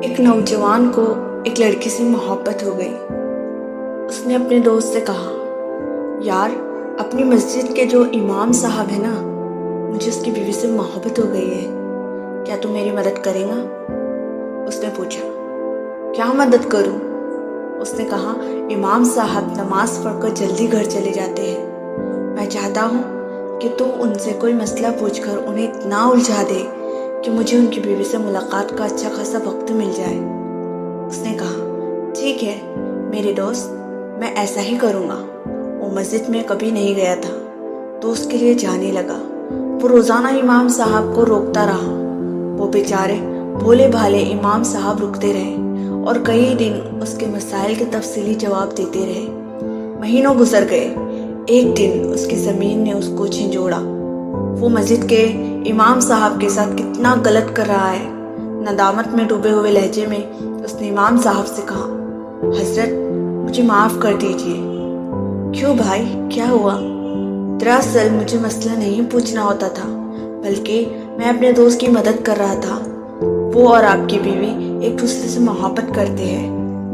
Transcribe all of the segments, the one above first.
ایک نوجوان کو ایک لڑکی سے محبت ہو گئی۔ اس نے اپنے دوست سے کہا، یار اپنی مسجد کے جو امام صاحب ہیں نا، مجھے اس کی بیوی سے محبت ہو گئی ہے، کیا تم میری مدد کرے گا؟ اس نے پوچھا، کیا مدد کروں؟ اس نے کہا، امام صاحب نماز پڑھ کر جلدی گھر چلے جاتے ہیں، میں چاہتا ہوں کہ تم ان سے کوئی مسئلہ پوچھ کر انہیں اتنا الجھا دے کہ مجھے ان کی بیوی سے ملاقات کا اچھا خاصا وقت مل جائے۔ اس نے کہا، ٹھیک ہے میرے دوست، میں ایسا ہی کروں گا۔ وہ مسجد میں کبھی نہیں گیا تھا تو اس کے لیے جانے لگا۔ وہ روزانہ امام صاحب کو روکتا رہا۔ وہ بیچارے بھولے بھالے امام صاحب رکتے رہے اور کئی دن اس کے مسائل کے تفصیلی جواب دیتے رہے۔ مہینوں گزر گئے۔ ایک دن اس کی زمین نے اس کو جھنجھوڑا۔ وہ مسجد کے امام صاحب کے ساتھ کتنا غلط کر رہا ہے۔ ندامت میں ڈوبے ہوئے لہجے میں اس نے امام صاحب سے کہا، حضرت مجھے معاف کر دیجئے۔ کیوں بھائی، کیا ہوا؟ دراصل مجھے مسئلہ نہیں پوچھنا ہوتا تھا، بلکہ میں اپنے دوست کی مدد کر رہا تھا۔ وہ اور آپ کی بیوی ایک دوسرے سے محبت کرتے ہیں۔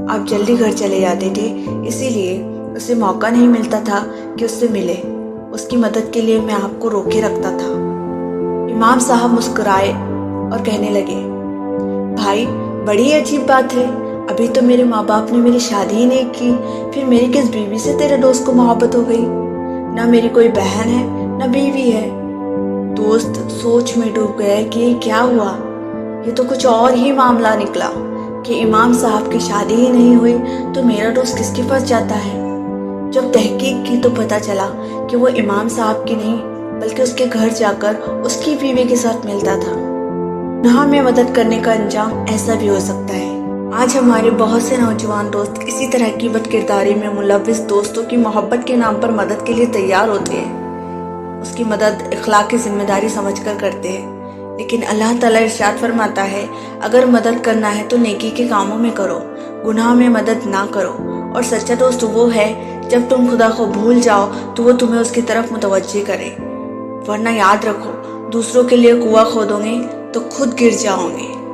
آپ جلدی گھر چلے جاتے تھے، اسی لیے اسے موقع نہیں ملتا تھا کہ اس سے ملے۔ اس کی مدد کے لیے میں آپ کو روکے رکھتا تھا۔ امام صاحب مسکرائے اور کہنے لگے، بھائی بڑی عجیب بات ہے، ابھی تو میرے ماں باپ نے میری شادی ہی نہیں کی، پھر میری کس بیوی سے تیرے دوست کو محبت ہو گئی؟ نہ میری کوئی بہن ہے نہ بیوی ہے۔ دوست سوچ میں ڈوب گیا کہ یہ کیا ہوا؟ یہ تو کچھ اور ہی معاملہ نکلا کہ امام صاحب کی شادی ہی نہیں ہوئی تو میرا دوست کس کے پاس جاتا ہے؟ جب تحقیق کی تو پتہ چلا کہ وہ امام صاحب کی نہیں بلکہ اس کے گھر جا کر اس کی بیوی کے ساتھ ملتا تھا۔ گناہ میں مدد کرنے کا انجام ایسا بھی ہو سکتا ہے۔ آج ہمارے بہت سے نوجوان دوست اسی طرح کی بد کرداری میں ملوث دوستوں کی محبت کے نام پر مدد کے لیے تیار ہوتے ہیں۔ اس کی مدد اخلاقی ذمہ داری سمجھ کر کرتے ہیں، لیکن اللہ تعالیٰ ارشاد فرماتا ہے، اگر مدد کرنا ہے تو نیکی کے کاموں میں کرو، گناہ میں مدد نہ کرو۔ اور سچا دوست وہ ہے جب تم خدا کو بھول جاؤ تو وہ تمہیں اس کی طرف متوجہ کرے، ورنہ یاد رکھو دوسروں کے لیے کنواں کھودو گے تو خود گر جاؤ گے۔